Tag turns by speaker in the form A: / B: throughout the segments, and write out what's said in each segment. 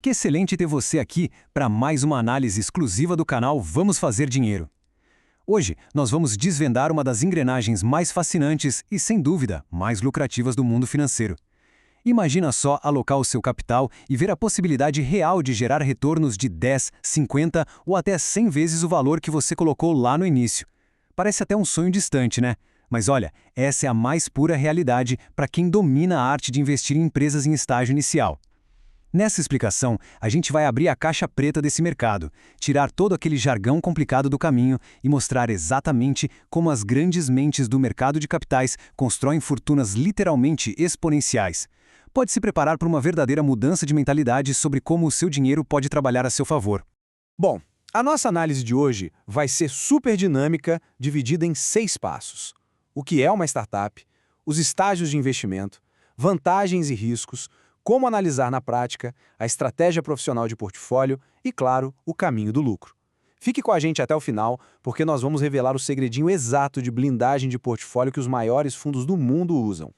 A: Que excelente ter você aqui para mais uma análise exclusiva do canal Vamos Fazer Dinheiro. Hoje, nós vamos desvendar uma das engrenagens mais fascinantes e, sem dúvida, mais lucrativas do mundo financeiro. Imagina só alocar o seu capital e ver a possibilidade real de gerar retornos de 10, 50 ou até 100 vezes o valor que você colocou lá no início. Parece até um sonho distante, né? Mas olha, essa é a mais pura realidade para quem domina a arte de investir em empresas em estágio inicial. Nessa explicação, a gente vai abrir a caixa preta desse mercado, tirar todo aquele jargão complicado do caminho e mostrar exatamente como as grandes mentes do mercado de capitais constroem fortunas literalmente exponenciais. Pode se preparar para uma verdadeira mudança de mentalidade sobre como o seu dinheiro pode trabalhar a seu favor.
B: Bom, a nossa análise de hoje vai ser super dinâmica, dividida em 6 passos. O que é uma startup, os estágios de investimento, vantagens e riscos, como analisar na prática, a estratégia profissional de portfólio e, claro, o caminho do lucro. Fique com a gente até o final, porque nós vamos revelar o segredinho exato de blindagem de portfólio que os maiores fundos do mundo usam.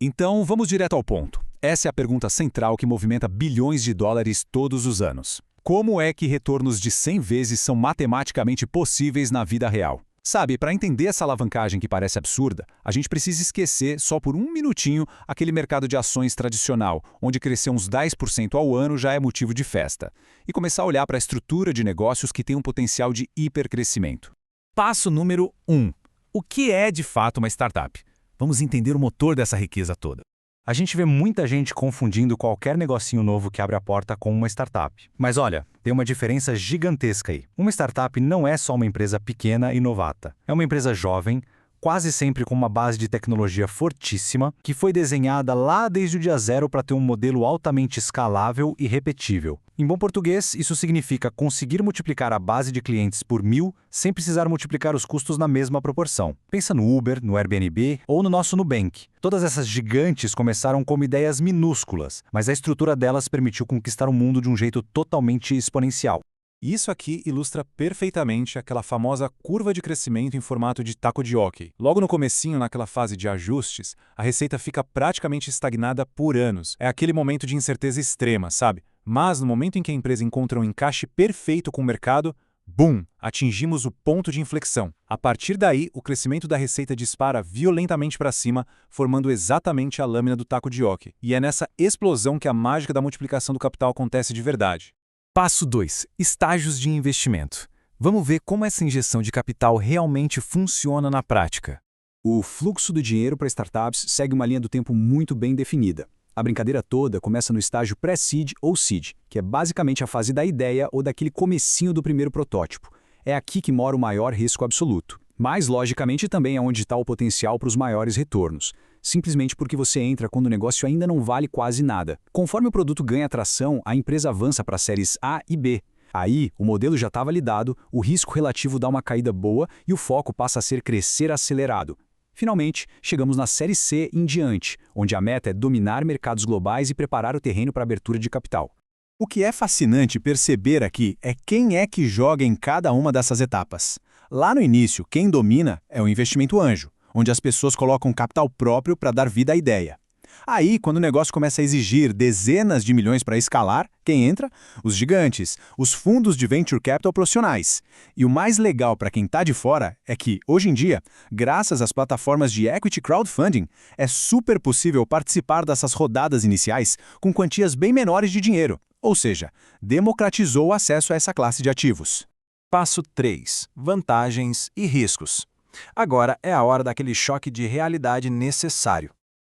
C: Então, vamos direto ao ponto. Essa é a pergunta central que movimenta bilhões de dólares todos os anos. Como é que retornos de 100 vezes são matematicamente possíveis na vida real? Sabe, para entender essa alavancagem que parece absurda, a gente precisa esquecer, só por um minutinho, aquele mercado de ações tradicional, onde crescer uns 10% ao ano já é motivo de festa, e começar a olhar para a estrutura de negócios que tem um potencial de hipercrescimento. Passo número 1. O que é de fato uma startup? Vamos entender o motor dessa riqueza toda.
D: A gente vê muita gente confundindo qualquer negocinho novo que abre a porta com uma startup. Mas olha, tem uma diferença gigantesca aí. Uma startup não é só uma empresa pequena e novata. É uma empresa jovem, quase sempre com uma base de tecnologia fortíssima, que foi desenhada lá desde o dia zero para ter um modelo altamente escalável e repetível. Em bom português, isso significa conseguir multiplicar a base de clientes por 1000 sem precisar multiplicar os custos na mesma proporção. Pensa no Uber, no Airbnb ou no nosso Nubank. Todas essas gigantes começaram como ideias minúsculas, mas a estrutura delas permitiu conquistar o mundo de um jeito totalmente exponencial.
C: Isso aqui ilustra perfeitamente aquela famosa curva de crescimento em formato de taco de hóquei. Logo no comecinho, naquela fase de ajustes, a receita fica praticamente estagnada por anos. É aquele momento de incerteza extrema, sabe? Mas no momento em que a empresa encontra um encaixe perfeito com o mercado, BUM! Atingimos o ponto de inflexão. A partir daí, o crescimento da receita dispara violentamente para cima, formando exatamente a lâmina do taco de hóquei. E é nessa explosão que a mágica da multiplicação do capital acontece de verdade.
A: Passo 2. Estágios de investimento. Vamos ver como essa injeção de capital realmente funciona na prática.
B: O fluxo do dinheiro para startups segue uma linha do tempo muito bem definida. A brincadeira toda começa no estágio pré-seed ou seed, que é basicamente a fase da ideia ou daquele comecinho do primeiro protótipo. É aqui que mora o maior risco absoluto. Mas, logicamente, também é onde está o potencial para os maiores retornos. Simplesmente porque você entra quando o negócio ainda não vale quase nada. Conforme o produto ganha atração, a empresa avança para séries A e B. Aí, o modelo já está validado, o risco relativo dá uma caída boa e o foco passa a ser crescer acelerado. Finalmente, chegamos na série C em diante, onde a meta é dominar mercados globais e preparar o terreno para a abertura de capital.
C: O que é fascinante perceber aqui é quem é que joga em cada uma dessas etapas. Lá no início, quem domina é o investimento anjo, onde as pessoas colocam capital próprio para dar vida à ideia. Aí, quando o negócio começa a exigir dezenas de milhões para escalar, quem entra? Os gigantes, os fundos de venture capital profissionais. E o mais legal para quem está de fora é que, hoje em dia, graças às plataformas de equity crowdfunding, é super possível participar dessas rodadas iniciais com quantias bem menores de dinheiro. Ou seja, democratizou o acesso a essa classe de ativos.
B: Passo 3. Vantagens e riscos. Agora é a hora daquele choque de realidade necessário.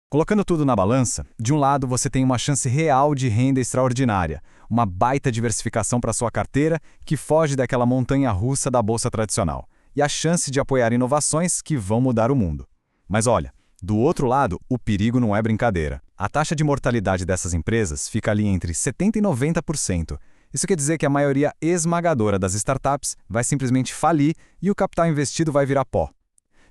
A: Colocando tudo na balança, de um lado você tem uma chance real de renda extraordinária, uma baita diversificação para sua carteira que foge daquela montanha-russa da bolsa tradicional, e a chance de apoiar inovações que vão mudar o mundo. Mas olha, do outro lado, o perigo não é brincadeira. A taxa de mortalidade dessas empresas fica ali entre 70% e 90%. Isso quer dizer que a maioria esmagadora das startups vai simplesmente falir e o capital investido vai virar pó.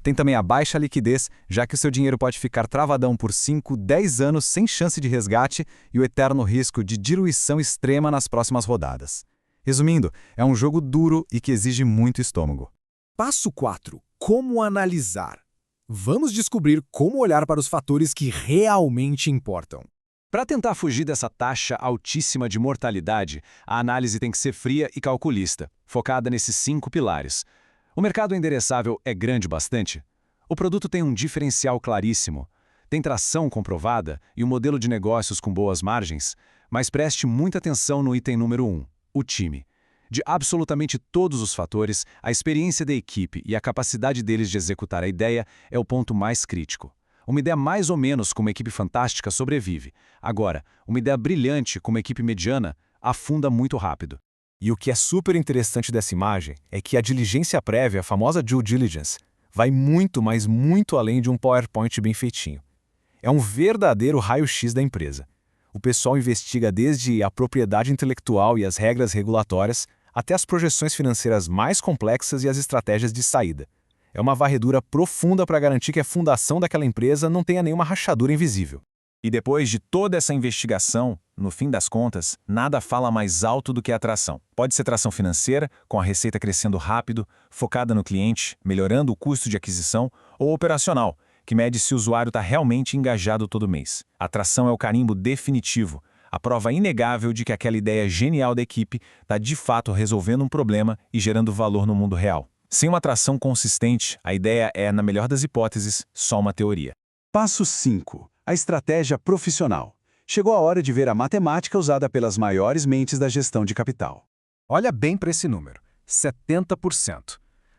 A: Tem também a baixa liquidez, já que o seu dinheiro pode ficar travadão por 5, 10 anos sem chance de resgate e o eterno risco de diluição extrema nas próximas rodadas. Resumindo, é um jogo duro e que exige muito estômago.
E: Passo 4. Como analisar? Vamos descobrir como olhar para os fatores que realmente importam.
A: Para tentar fugir dessa taxa altíssima de mortalidade, a análise tem que ser fria e calculista, focada nesses 5 pilares. O mercado endereçável é grande bastante? O produto tem um diferencial claríssimo. Tem tração comprovada e um modelo de negócios com boas margens? Mas preste muita atenção no item número 1, o time. De absolutamente todos os fatores, a experiência da equipe e a capacidade deles de executar a ideia é o ponto mais crítico. Uma ideia mais ou menos com uma equipe fantástica sobrevive. Agora, uma ideia brilhante com uma equipe mediana afunda muito rápido.
C: E o que é super interessante dessa imagem é que a diligência prévia, a famosa due diligence, vai muito, mas muito além de um PowerPoint bem feitinho. É um verdadeiro raio-x da empresa. O pessoal investiga desde a propriedade intelectual e as regras regulatórias até as projeções financeiras mais complexas e as estratégias de saída. É uma varredura profunda para garantir que a fundação daquela empresa não tenha nenhuma rachadura invisível. E depois de toda essa investigação, no fim das contas, nada fala mais alto do que a atração. Pode ser tração financeira, com a receita crescendo rápido, focada no cliente, melhorando o custo de aquisição, ou operacional, que mede se o usuário está realmente engajado todo mês. A atração é o carimbo definitivo, a prova inegável de que aquela ideia genial da equipe está de fato resolvendo um problema e gerando valor no mundo real. Sem uma atração consistente, a ideia é, na melhor das hipóteses, só uma teoria.
F: Passo 5. A estratégia profissional. Chegou a hora de ver a matemática usada pelas maiores mentes da gestão de capital.
B: Olha bem para esse número, 70%.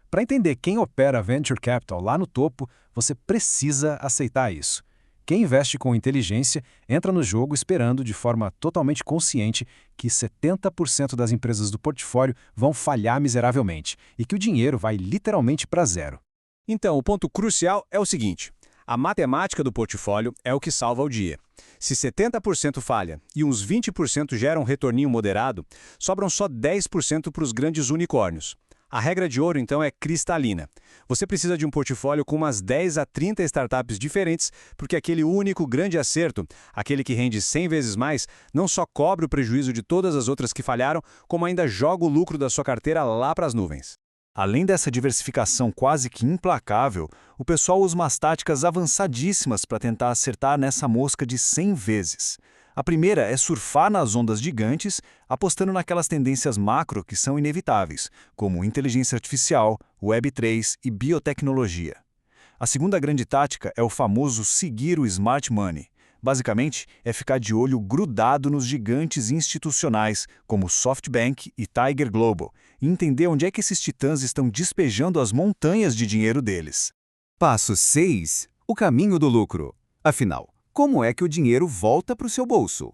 B: Para entender quem opera Venture Capital lá no topo, você precisa aceitar isso. Quem investe com inteligência entra no jogo esperando de forma totalmente consciente que 70% das empresas do portfólio vão falhar miseravelmente e que o dinheiro vai literalmente para zero.
E: Então, o ponto crucial é o seguinte: a matemática do portfólio é o que salva o dia. Se 70% falha e uns 20% geram um retorninho moderado, sobram só 10% para os grandes unicórnios. A regra de ouro, então, é cristalina. Você precisa de um portfólio com umas 10 a 30 startups diferentes, porque aquele único grande acerto, aquele que rende 100 vezes mais, não só cobre o prejuízo de todas as outras que falharam, como ainda joga o lucro da sua carteira lá para as nuvens.
C: Além dessa diversificação quase que implacável, o pessoal usa umas táticas avançadíssimas para tentar acertar nessa mosca de 100 vezes. A primeira é surfar nas ondas gigantes, apostando naquelas tendências macro que são inevitáveis, como inteligência artificial, Web3 e biotecnologia. A segunda grande tática é o famoso seguir o smart money. Basicamente, é ficar de olho grudado nos gigantes institucionais, como SoftBank e Tiger Global, e entender onde é que esses titãs estão despejando as montanhas de dinheiro deles.
F: Passo 6. O caminho do lucro. Afinal, como é que o dinheiro volta para o seu bolso?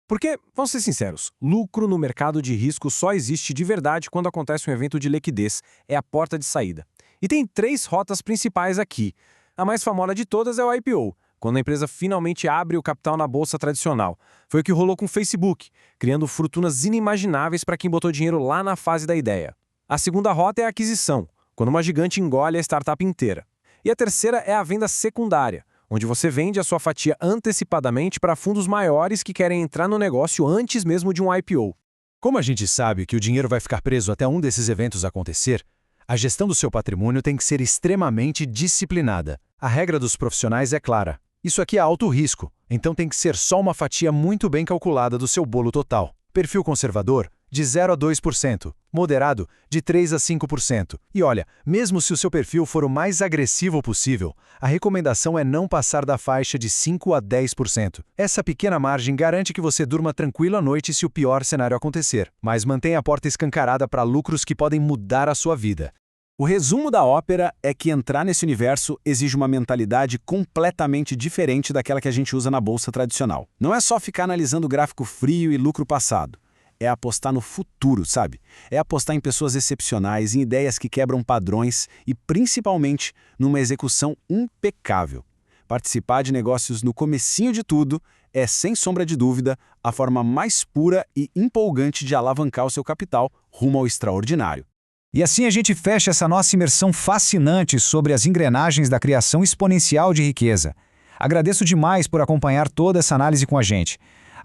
B: Porque, vamos ser sinceros, lucro no mercado de risco só existe de verdade quando acontece um evento de liquidez, é a porta de saída. E tem 3 rotas principais aqui. A mais famosa de todas é o IPO, quando a empresa finalmente abre o capital na bolsa tradicional. Foi o que rolou com o Facebook, criando fortunas inimagináveis para quem botou dinheiro lá na fase da ideia. A segunda rota é a aquisição, quando uma gigante engole a startup inteira. E a terceira é a venda secundária, onde você vende a sua fatia antecipadamente para fundos maiores que querem entrar no negócio antes mesmo de um IPO.
C: Como a gente sabe que o dinheiro vai ficar preso até um desses eventos acontecer, a gestão do seu patrimônio tem que ser extremamente disciplinada. A regra dos profissionais é clara. Isso aqui é alto risco, então tem que ser só uma fatia muito bem calculada do seu bolo total. Perfil conservador, de 0 a 2%. Moderado, de 3 a 5%. E olha, mesmo se o seu perfil for o mais agressivo possível, a recomendação é não passar da faixa de 5 a 10%. Essa pequena margem garante que você durma tranquilo à noite se o pior cenário acontecer, mas mantenha a porta escancarada para lucros que podem mudar a sua vida.
F: O resumo da ópera é que entrar nesse universo exige uma mentalidade completamente diferente daquela que a gente usa na bolsa tradicional. Não é só ficar analisando gráfico frio e lucro passado. É apostar no futuro, sabe? É apostar em pessoas excepcionais, em ideias que quebram padrões e, principalmente, numa execução impecável. Participar de negócios no comecinho de tudo é, sem sombra de dúvida, a forma mais pura e empolgante de alavancar o seu capital rumo ao extraordinário.
B: E assim a gente fecha essa nossa imersão fascinante sobre as engrenagens da criação exponencial de riqueza. Agradeço demais por acompanhar toda essa análise com a gente.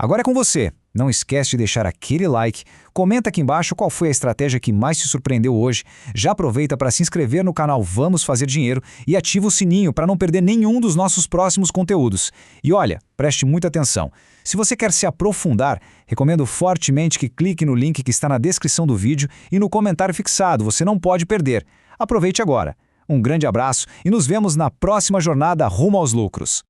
B: Agora é com você. Não esquece de deixar aquele like, comenta aqui embaixo qual foi a estratégia que mais te surpreendeu hoje, já aproveita para se inscrever no canal Vamos Fazer Dinheiro e ativa o sininho para não perder nenhum dos nossos próximos conteúdos. E olha, preste muita atenção. Se você quer se aprofundar, recomendo fortemente que clique no link que está na descrição do vídeo e no comentário fixado, você não pode perder. Aproveite agora. Um grande abraço e nos vemos na próxima jornada rumo aos lucros.